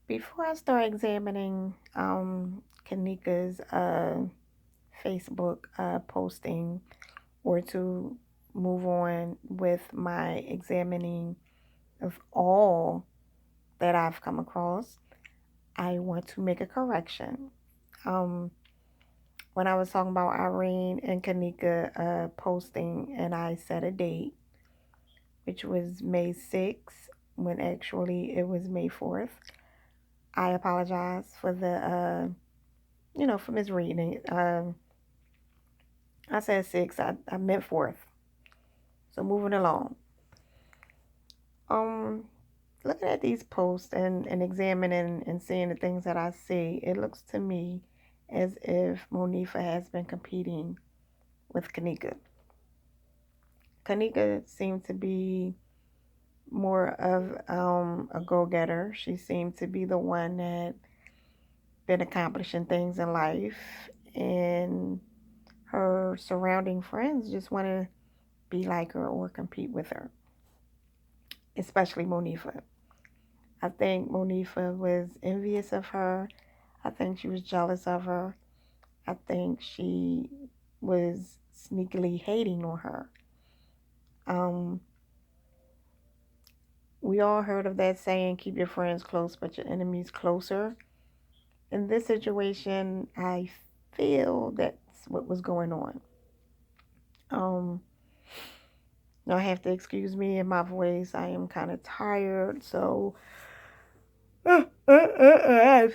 Before I start examining Kenneka's Facebook posting, or to move on with my examining of all that I've come across, I want to make a correction. Um, when I was talking about Irene and Kenneka posting, and I set a date, which was May 6th, when actually it was May 4th. I apologize for for misreading it. I said 6, I meant 4th. So moving along. Um, Looking at these posts and examining and seeing the things that I see, it looks to me as if Monifa has been competing with Kenneka. Kenneka seemed to be more of a go-getter. She seemed to be the one that been accomplishing things in life, and her surrounding friends just want to be like her or compete with her, especially Monifa. I think Monifa was envious of her. I think she was jealous of her. I think she was sneakily hating on her. Um, we all heard of that saying, keep your friends close, but your enemies closer. In this situation, I feel that's what was going on. Um, Now I have to excuse me in my voice. I am kind of tired, so I'm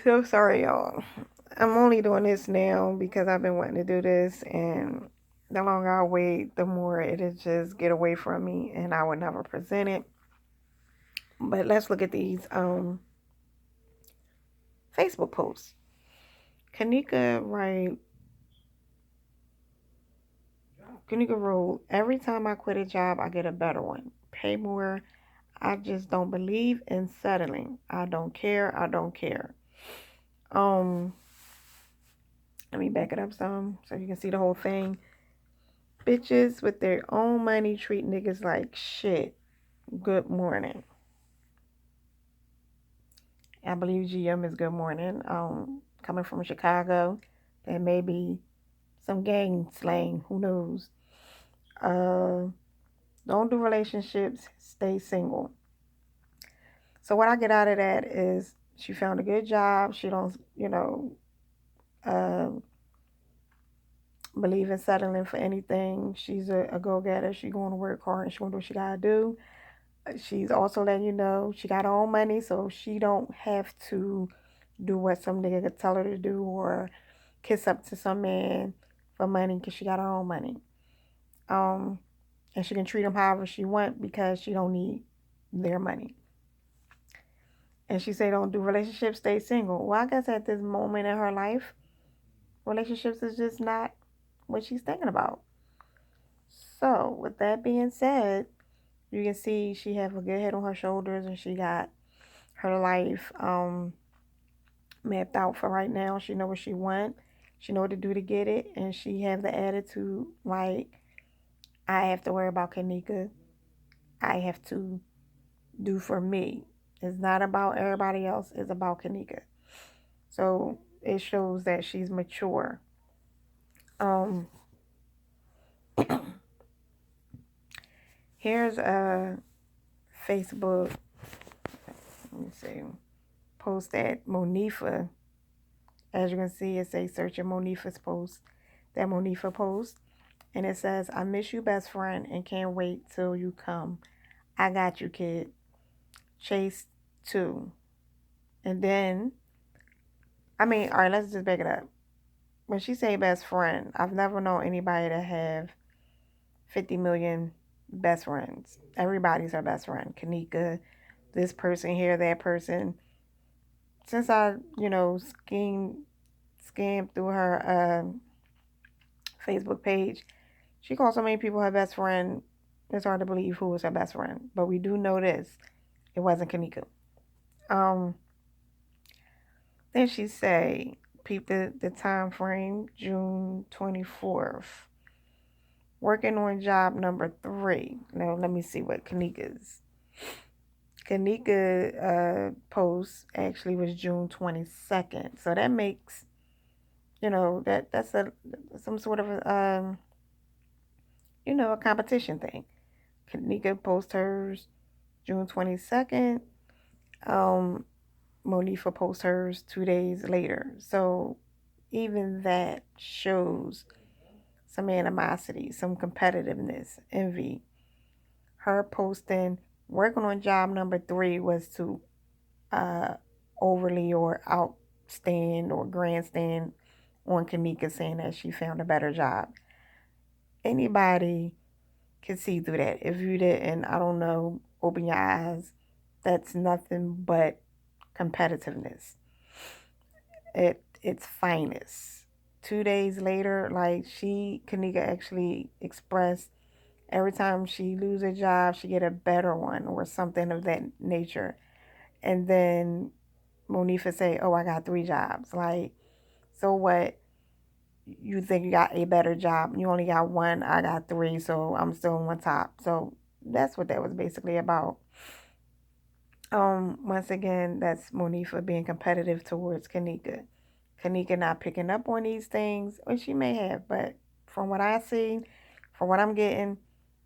so sorry, y'all. I'm only doing this now because I've been wanting to do this, and the longer I wait, the more it'll just get away from me, and I would never present it. But let's look at these Facebook posts. Kenneka write, Kenneka wrote, every time I quit a job, I get a better one. Pay more. I just don't believe in settling. I don't care. I don't care. Um, Let me back it up some so you can see the whole thing. Bitches with their own money treat niggas like shit. Good morning. I believe GM is good morning. Coming from Chicago, there may be some gang slang. Who knows? Uh, don't do relationships. Stay single. So what I get out of that is she found a good job. She don't, uh, believe in settling for anything. She's a go-getter. She going to work hard and she going to do what she got to do. She's also letting you know she got her own money, so she don't have to do what some nigga could tell her to do or kiss up to some man for money because she got her own money. Um, and she can treat them however she want because she don't need their money. And she say don't do relationships, stay single. Well, I guess at this moment in her life, relationships is just not what she's thinking about. So with that being said, you can see she have a good head on her shoulders and she got her life mapped out for right now. She know what she want. She know what to do to get it, and she have the attitude like I have to worry about Kenneka. I have to do for me. It's not about everybody else. It's about Kenneka. So it shows that she's mature. Um, Here's a Facebook. Let me see. Post that Monifa. As you can see, it says searching Monifa's post. That Monifa post. And it says, I miss you, best friend, and can't wait till you come. I got you, kid. Chase 2. And then, all right, let's just back it up. When she say best friend, I've never known anybody to have 50 million best friends. Everybody's her best friend. Kenneka, this person here, that person. Since I, scammed through her Facebook page, she called so many people her best friend. It's hard to believe who was her best friend. But we do know this. It wasn't Kenneka. Um, then she say, peep the time frame, June 24th. Working on job number 3. Now let me see what Kenneka's. Kenneka post actually was June 22nd. So that makes, that's a some sort of a, a competition thing. Kenneka post hers June 22nd. Um, Monifa post hers 2 days later. So even that shows some animosity, some competitiveness, envy. Her posting, working on job number 3 was to uh, overly or outstand or grandstand on Kenneka saying that she found a better job. Anybody can see through that. If you didn't, I don't know, open your eyes. That's nothing but competitiveness at its finest. 2 days later, like Kenneka actually expressed every time she lose a job, she get a better one or something of that nature. And then Monifa say, "Oh, I got 3 jobs." Like, so what? You think you got a better job? You only got one. I got 3, so I'm still on top. So that's what that was basically about. Once again, that's Monifa being competitive towards Kenneka. Kenneka not picking up on these things, or she may have, but from what I see, from what I'm getting,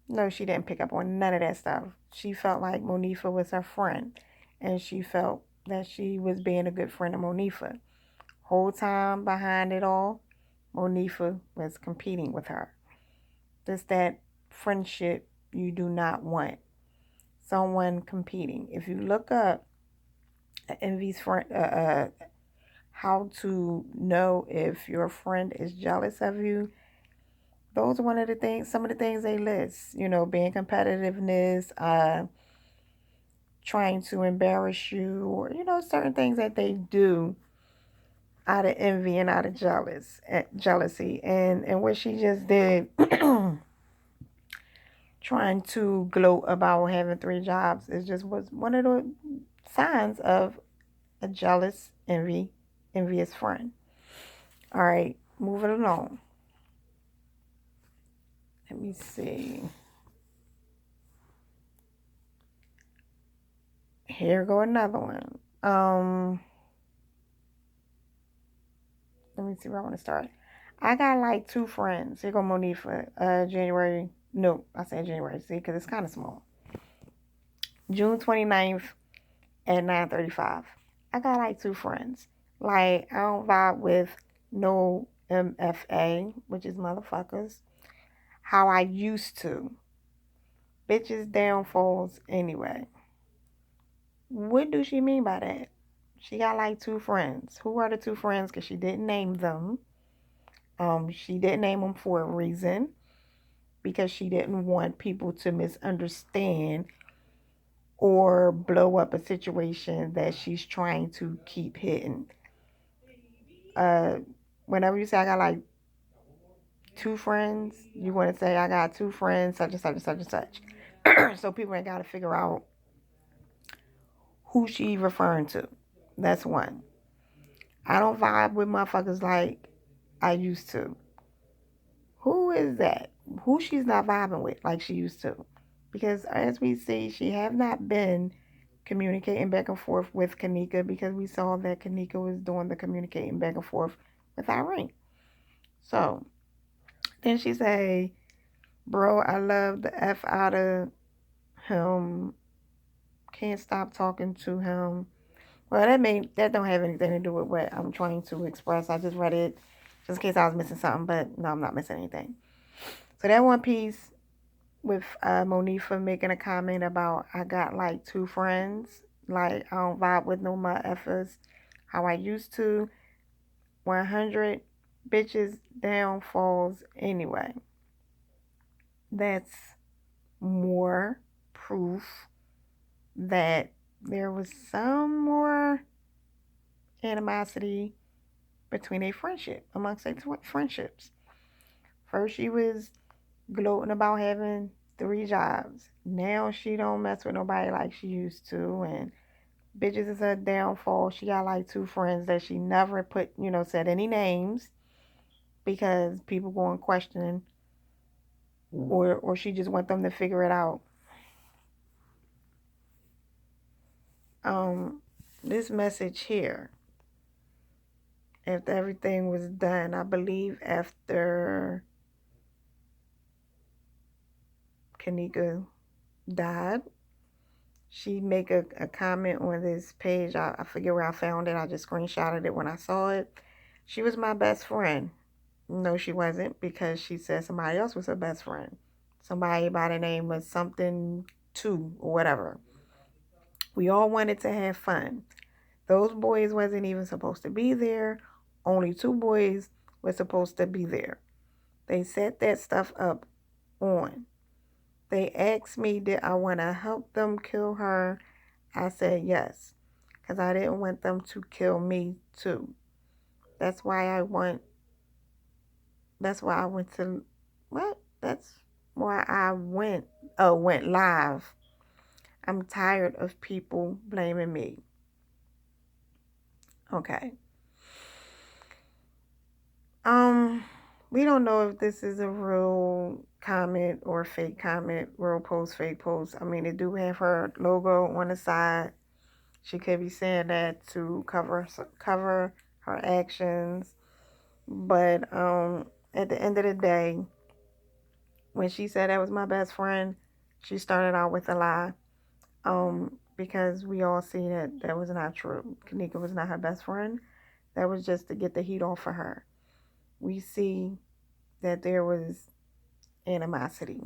no, she didn't pick up on none of that stuff. She felt like Monifa was her friend, and she felt that she was being a good friend of Monifa. Whole time behind it all, Monifa was competing with her. Just that friendship you do not want. Someone competing. If you look up envy's friend, how to know if your friend is jealous of you, those are one of the things, some of the things they list. Being competitiveness, trying to embarrass you, or certain things that they do out of envy and out of jealousy, and what she just did, trying to gloat about having 3 jobs, is just was one of the signs of a jealous, envious friend. All right, moving along. Let me see. Here go another one. Let me see where I want to start. I got like 2 friends. Here go Monifa. January. No, I said January. See, because it's kind of small. June 29th at 9:35. I got like 2 friends. Like, I don't vibe with no MFA, which is motherfuckers. How I used to. Bitches downfalls anyway. What do she mean by that? She got like 2 friends. Who are the 2 friends? Because she didn't name them. She didn't name them for a reason, because she didn't want people to misunderstand or blow up a situation that she's trying to keep hidden. Uh, Whenever you say I got like 2 friends, you want to say I got 2 friends, such and such and such and such. So people ain't got to figure out who she referring to. That's one. I don't vibe with motherfuckers like I used to. Who is that? Who she's not vibing with like she used to? Because as we see, she have not been communicating back and forth with Kenneka, because we saw that Kenneka was doing the communicating back and forth with Irene. So then she say, "Bro, I love the F out of him. Can't stop talking to him." Well, that don't have anything to do with what I'm trying to express. I just read it just in case I was missing something, but no, I'm not missing anything. So that one piece with Monifa making a comment about I got like 2 friends, like I don't vibe with no my effers how I used to. 100 bitches downfalls anyway. That's more proof that there was some more animosity between a friendship, amongst a friendships. First she was gloating about having 3 jobs. Now she don't mess with nobody like she used to, and bitches is her downfall. She got like 2 friends that she never said any names, because people going questioning, or she just want them to figure it out. Um, this message here, after everything was done, I believe after Kenneka died, she make a comment on this page. I forget where I found it. I just screenshotted it when I saw it. She was my best friend. No, she wasn't, because she said somebody else was her best friend. Somebody by the name of something two or whatever. We all wanted to have fun. Those boys wasn't even supposed to be there. Only two boys were supposed to be there. They set that stuff up on. They asked me, did I want to help them kill her? I said yes, because I didn't want them to kill me too. That's why I want, that's why I went to, what? That's why I went live. I'm tired of people blaming me. Okay. Um, we don't know if this is a real comment or fake comment, real post, fake post. I mean, it do have her logo on the side. She could be saying that to cover her actions, but at the end of the day, when she said that was my best friend, she started out with a lie. Because we all see that that was not true. Kenneka was not her best friend. That was just to get the heat off of her. We see that there was animosity.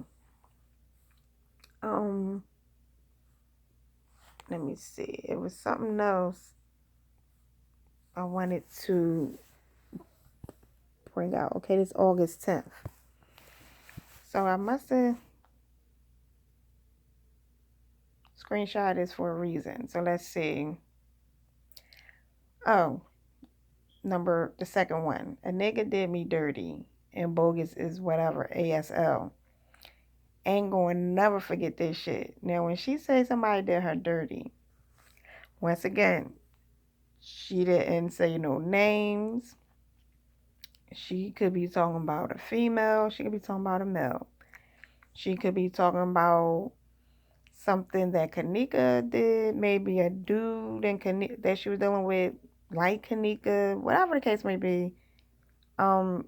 Um, Let me see. It was something else I wanted to bring out. Okay, this August 10th. So I must have screenshot this for a reason. So let's see. Oh, the second one. A nigga did me dirty and bogus is whatever, ASL. Ain't going to never forget this shit. Now, when she say somebody did her dirty, once again, she didn't say no names. She could be talking about a female. She could be talking about a male. She could be talking about something that Kenneka did, maybe a dude that she was dealing with, like Kenneka, whatever the case may be. Um,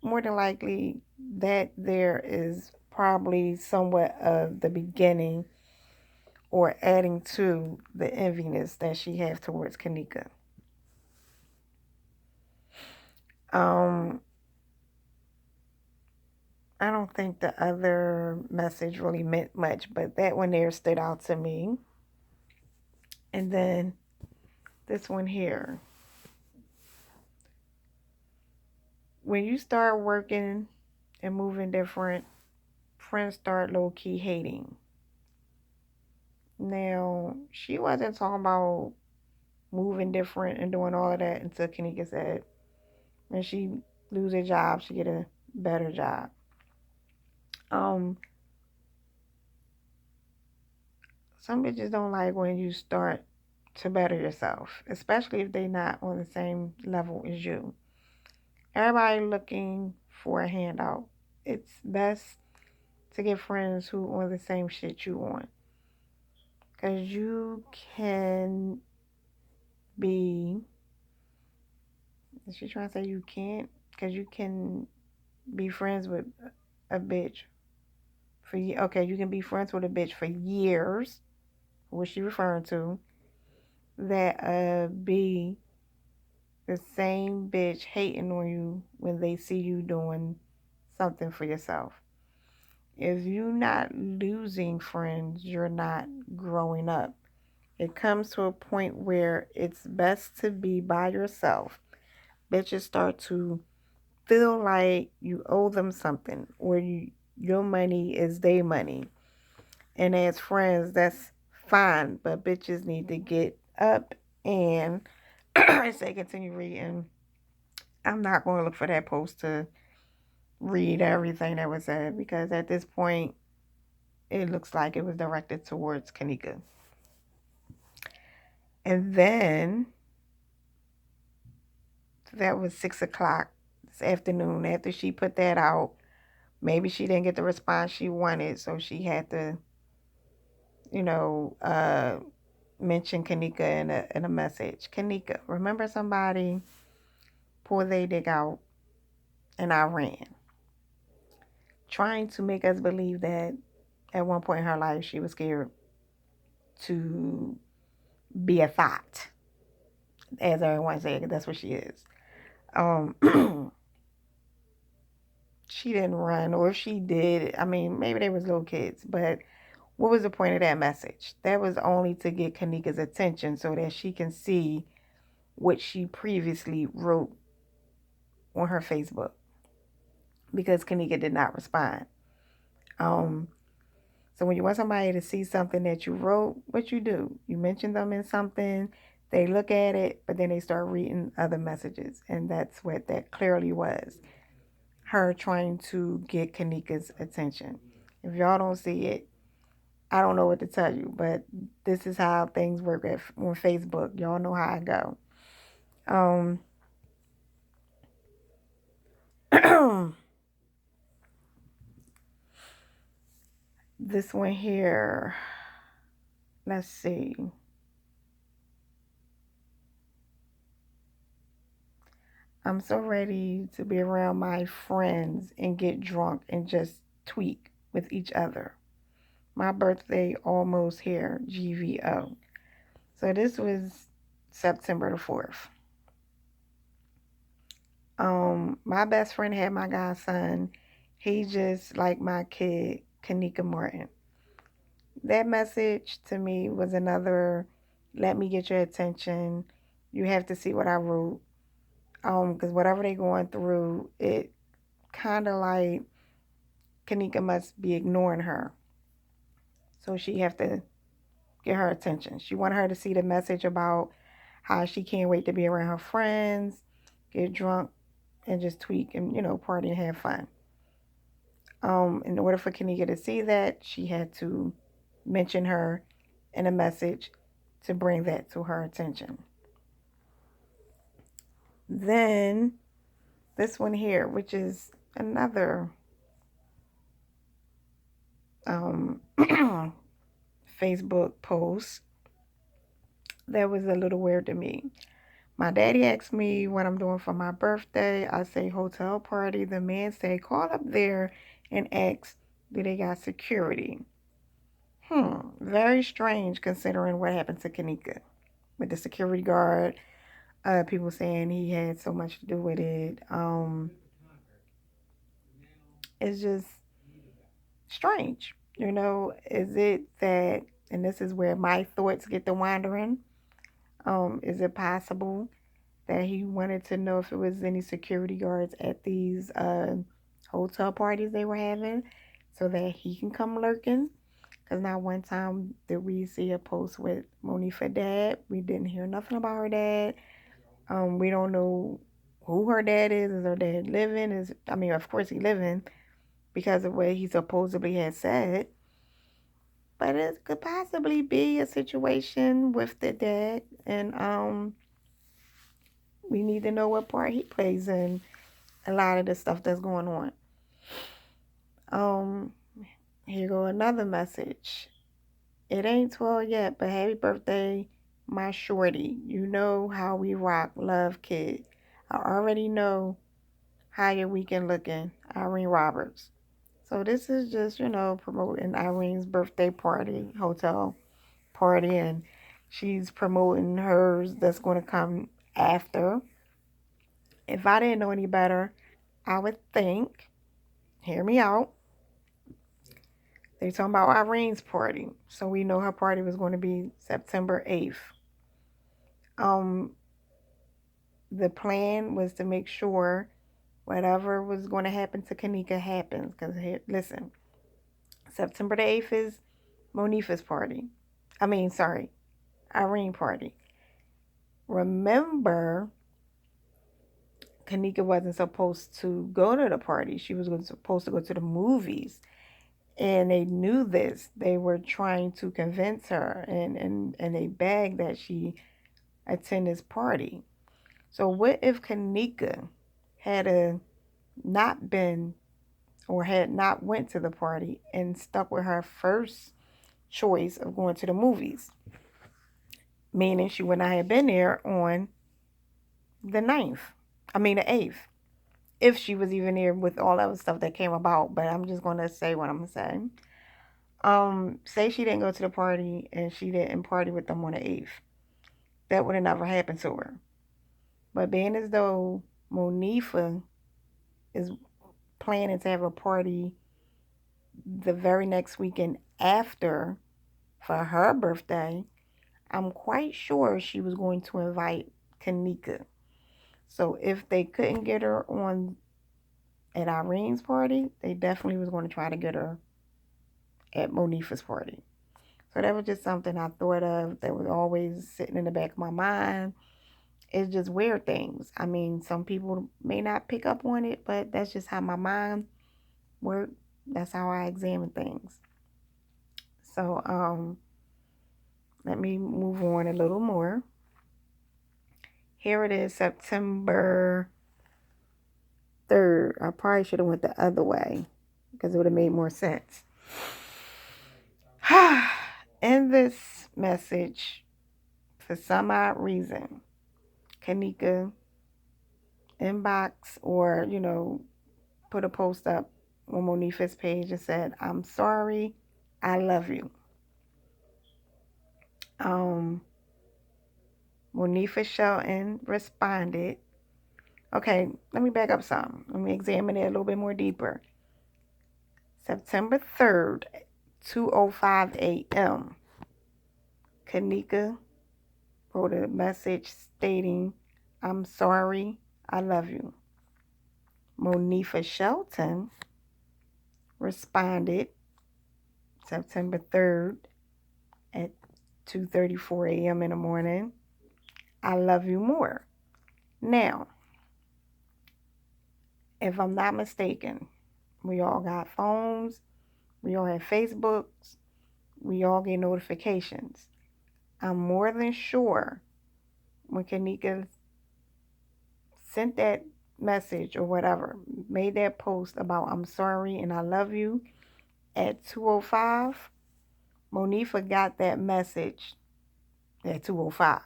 More than likely, that there is probably somewhat of the beginning or adding to the enviness that she has towards Kenneka. Um, I don't think the other message really meant much, but that one there stood out to me. And then this one here. When you start working and moving different, friends start low key hating. Now, she wasn't talking about moving different and doing all of that until Kenneka said, when she lose a job, she get a better job. Um, some bitches don't like when you start to better yourself, especially if they not on the same level as you. Everybody looking for a handout. It's best to get friends who on the same shit you on. Because you can be, is she trying to say you can't? Because you can be friends with a bitch okay, you can be friends with a bitch for years, what she referring to, that be the same bitch hating on you when they see you doing something for yourself. If you're not losing friends, you're not growing up. It comes to a point where it's best to be by yourself. Bitches start to feel like you owe them something, or your money is their money. And as friends, that's fine, but bitches need to get up and say continue reading. I'm not going to look for that post to read everything that was said, because at this point it looks like it was directed towards Kenneka. And then that was 6 o'clock this afternoon. After she put that out, maybe she didn't get the response she wanted, so she had to, you know, mentioned Kenneka in a message. Kenneka, remember somebody pulled their dick out in Iran, trying to make us believe that at one point in her life she was scared to be a thought, as everyone said. That's what she is. Um, she didn't run, or if she did, I mean, maybe they was little kids, but what was the point of that message? That was only to get Kenneka's attention so that she can see what she previously wrote on her Facebook, because Kenneka did not respond. Um, so when you want somebody to see something that you wrote, what you do? You mention them in something, they look at it, but then they start reading other messages, and that's what that clearly was. Her trying to get Kenneka's attention. If y'all don't see it, I don't know what to tell you, but this is how things work on Facebook. Y'all know how I go. Um, this one here, let's see. I'm so ready to be around my friends and get drunk and just tweak with each other. My birthday almost here, GVO. So this was September the 4th. My best friend had my godson. He just like my kid, Kenneka Martin. That message to me was another, let me get your attention. You have to see what I wrote. Because whatever they going through, it kind of like Kenneka must be ignoring her. So she have to get her attention. She wanted her to see the message about how she can't wait to be around her friends, get drunk, and just tweak and, party and have fun. In order for Kenneka to see that, she had to mention her in a message to bring that to her attention. Then this one here, which is another Facebook post that was a little weird to me. My daddy asked me what I'm doing for my birthday. I say hotel party. The man say call up there and ask, do they got security? Very strange considering what happened to Kenneka with the security guard. People saying he had so much to do with it. It's just strange. Is it that, and this is where my thoughts get to wandering, is it possible that he wanted to know if it was any security guards at these hotel parties they were having so that he can come lurking? Because not one time did we see a post with Monifa dad. We didn't hear nothing about her dad. We don't know who her dad is. Is her dad living? Of course he living because of what he supposedly had said. But it could possibly be a situation with the dad, and we need to know what part he plays in a lot of the stuff that's going on. Um, Here go another message. It ain't 12 yet, but happy birthday, my shorty. You know how we rock, love, kid. I already know how your weekend looking, Irene Roberts. So this is just, promoting Irene's birthday party, hotel party, and she's promoting hers that's going to come after. If I didn't know any better, I would think, hear me out, they talking about Irene's party. So we know her party was going to be September 8th. Um, the plan was to make sure whatever was going to happen to Kenneka happens. Because, listen, September the 8th is Monifa's party. Sorry, Irene party. Remember, Kenneka wasn't supposed to go to the party. She was supposed to go to the movies. And they knew this. They were trying to convince her, and they begged that she attend this party. So what if Kenneka had not been or had not went to the party and stuck with her first choice of going to the movies? meaning she would not have been there on the ninth. I mean the 8th. If she was even there with all that other stuff that came about. But I'm just gonna say what I'm gonna say. Say she didn't go to the party and she didn't party with them on the 8th. That would have never happened to her. But being as though Monifa is planning to have a party the very next weekend after for her birthday, I'm quite sure she was going to invite Kenneka. So if they couldn't get her on at Irene's party, they definitely was going to try to get her at Monifa's party. So that was just something I thought of that was always sitting in the back of my mind. It's just weird things. I mean, some people may not pick up on it, but that's just how my mind works. That's how I examine things. So, let me move on a little more. Here it is, September 3rd. I probably should have went the other way because it would have made more sense. In this message, for some odd reason, Kenneka inbox or, put a post up on Monifa's page and said, I'm sorry, I love you. Monifa Shelton responded. Okay, let me back up some. Let me examine it a little bit more deeper. September 3rd, 2:05 a.m. Kenneka wrote a message stating, I'm sorry, I love you. Monifa Shelton responded September 3rd at 2:34 a.m. in the morning, I love you more. Now, if I'm not mistaken, we all got phones, we all have Facebooks, we all get notifications. I'm more than sure when Kenneka sent that message or whatever, made that post about I'm sorry and I love you at 2:05, Monifa got that message at 2:05.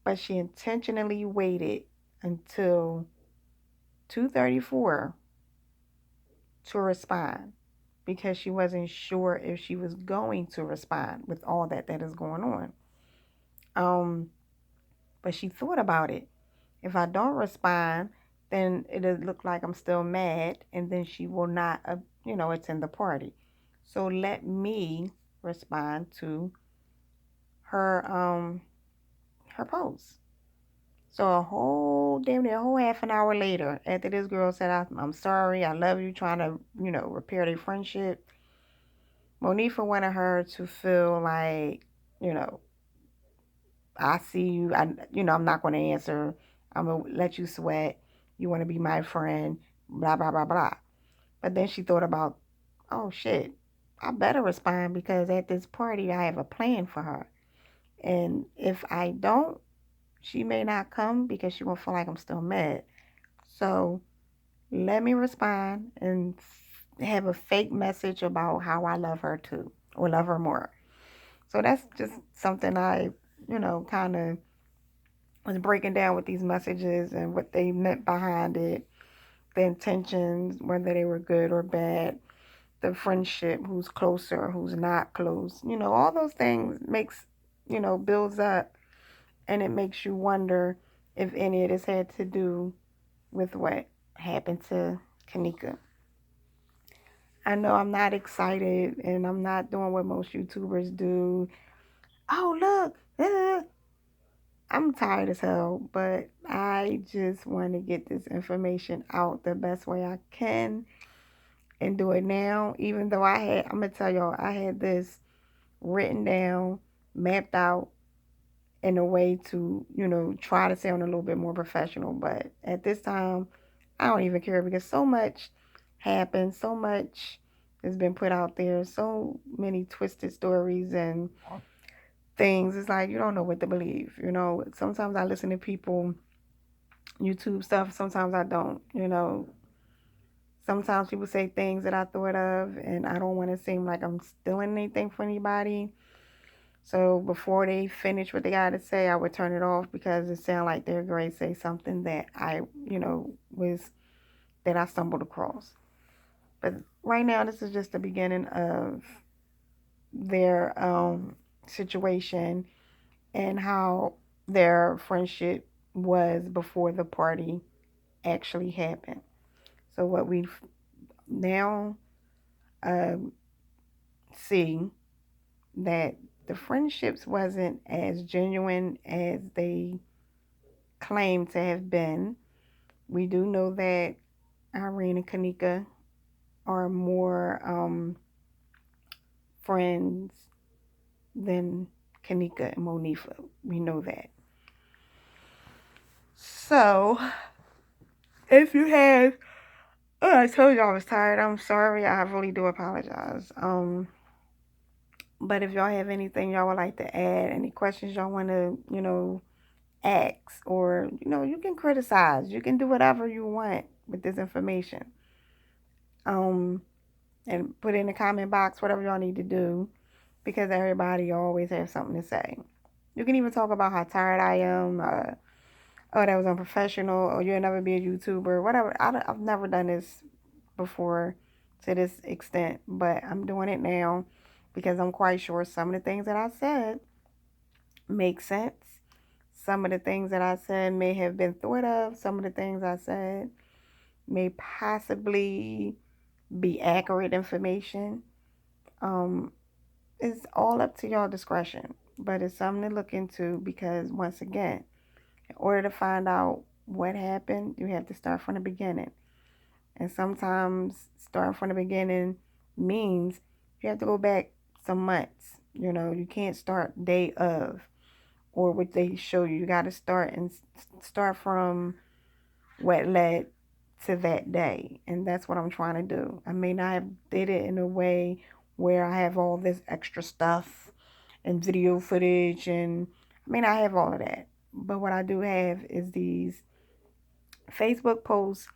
But she intentionally waited until 2:34 to respond because she wasn't sure if she was going to respond with all that is going on. But she thought about it. If I don't respond, then it'll look like I'm still mad, and then she will not, attend the party. So let me respond to her her post. So damn near a whole half an hour later, after this girl said, I'm sorry, I love you, trying to, repair their friendship, Monifa wanted her to feel like, you know, I see you, I'm not going to answer. I'm going to let you sweat. You want to be my friend, blah, blah, blah, blah. But then she thought about, oh shit, I better respond because at this party I have a plan for her. And if I don't, she may not come because she won't feel like I'm still mad. So let me respond and have a fake message about how I love her too, or love her more. So that's just something I, kind of was breaking down with these messages and what they meant behind it, the intentions, whether they were good or bad, the friendship, who's closer, who's not close. All those things makes, builds up, and it makes you wonder if any of this had to do with what happened to Kenneka. I know I'm not excited and I'm not doing what most YouTubers do. Oh, look, I'm tired as hell, but I just want to get this information out the best way I can and do it now. Even though I'm going to tell y'all, I had this written down, mapped out in a way to, try to sound a little bit more professional. But at this time, I don't even care because so much happened, so much has been put out there, so many twisted stories and things. It's like you don't know what to believe. Sometimes I listen to people YouTube stuff, sometimes I don't. Sometimes people say things that I thought of, and I don't want to seem like I'm stealing anything from anybody. So before they finish what they got to say, I would turn it off because it sounded like they're going to say something that that I stumbled across. But right now, this is just the beginning of their situation and how their friendship was before the party actually happened. So what we now um, see that the friendships wasn't as genuine as they claimed to have been. We do know that Irene and Kenneka are more friends than Kenneka and Monifa. We know that. So, if you have, oh, I told you I was tired. I'm sorry. I really do apologize. But if y'all have anything y'all would like to add, any questions y'all want to, ask, or you can criticize. You can do whatever you want with this information. Um, and put in the comment box whatever y'all need to do because everybody always has something to say. You can even talk about how tired I am. Oh, that was unprofessional. Or you'll never be a YouTuber. Whatever. I've never done this before to this extent, but I'm doing it now because I'm quite sure some of the things that I said make sense. Some of the things that I said may have been thought of. Some of the things I said may possibly be accurate information. Um, it's all up to y'all discretion, but it's something to look into because once again, in order to find out what happened, you have to start from the beginning. And sometimes starting from the beginning means you have to go back some months. You can't start day of or what they show you. You got to start from what led to that day, and that's what I'm trying to do. I may not have did it in a way where I have all this extra stuff and video footage, and I may not have all of that, but what I do have is these Facebook posts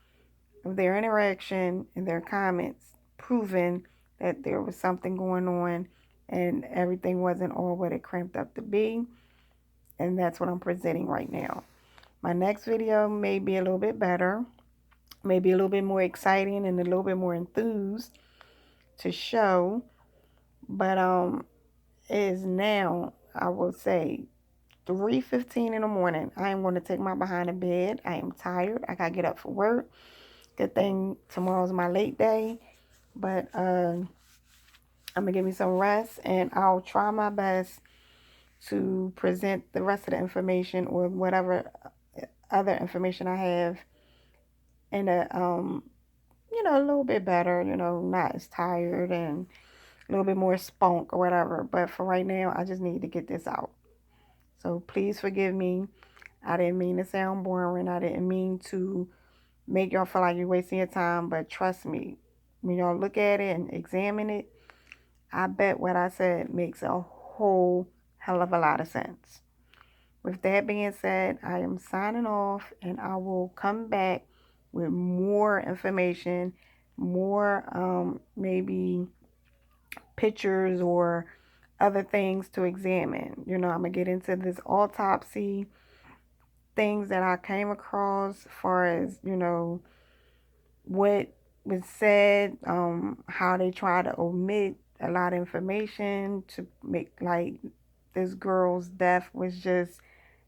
of their interaction and their comments proving that there was something going on and everything wasn't all what it cramped up to be, and that's what I'm presenting right now. My next video may be a little bit better, maybe a little bit more exciting and a little bit more enthused to show, but it is now, I will say, 3:15 in the morning. I am going to take my behind to bed. I am tired. I gotta get up for work. Good thing tomorrow's my late day, but I'm gonna give me some rest and I'll try my best to present the rest of the information or whatever other information I have in a little bit better, not as tired and a little bit more spunk or whatever. But for right now, I just need to get this out. So please forgive me. I didn't mean to sound boring. I didn't mean to make y'all feel like you're wasting your time. But trust me, when y'all look at it and examine it, I bet what I said makes a whole hell of a lot of sense. With that being said, I am signing off and I will come back with more information, more maybe pictures or other things to examine. I'm going to get into this autopsy, things that I came across as far as, what was said, how they try to omit a lot of information to make like this girl's death was just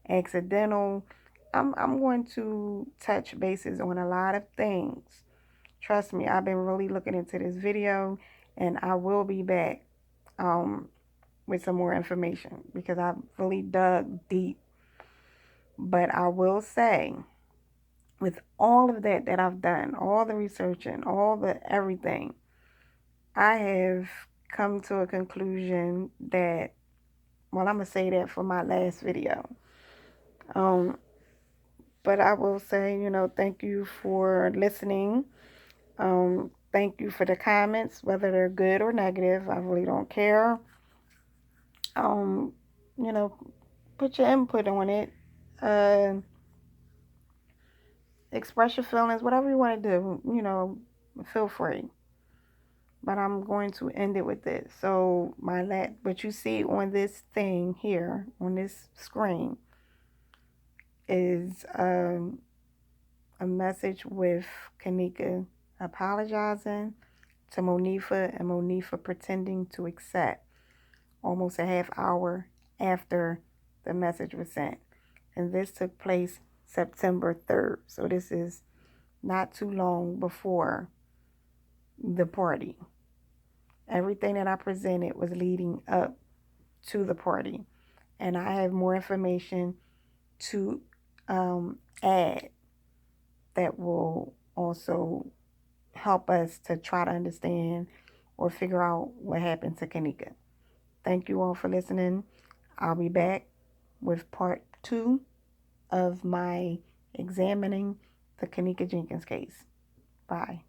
accidental. I'm going to touch bases on a lot of things. Trust me, I've been really looking into this video and I will be back with some more information because I've really dug deep. But I will say, with all of that I've done, all the researching, all the everything, I have come to a conclusion that, well, I'm going to say that for my last video. But I will say, thank you for listening. Thank you for the comments, whether they're good or negative. I really don't care. Um, you know, put your input on it. Uh, express your feelings, whatever you want to do. Feel free. But I'm going to end it with this. So what you see on this thing here, on this screen, is a message with Kenneka apologizing to Monifa and Monifa pretending to accept almost a half hour after the message was sent. And this took place September 3rd. So this is not too long before the party. Everything that I presented was leading up to the party. And I have more information to add that will also help us to try to understand or figure out what happened to Kenneka. Thank you all for listening. I'll be back with part 2 of my examining the Kenneka Jenkins case. Bye.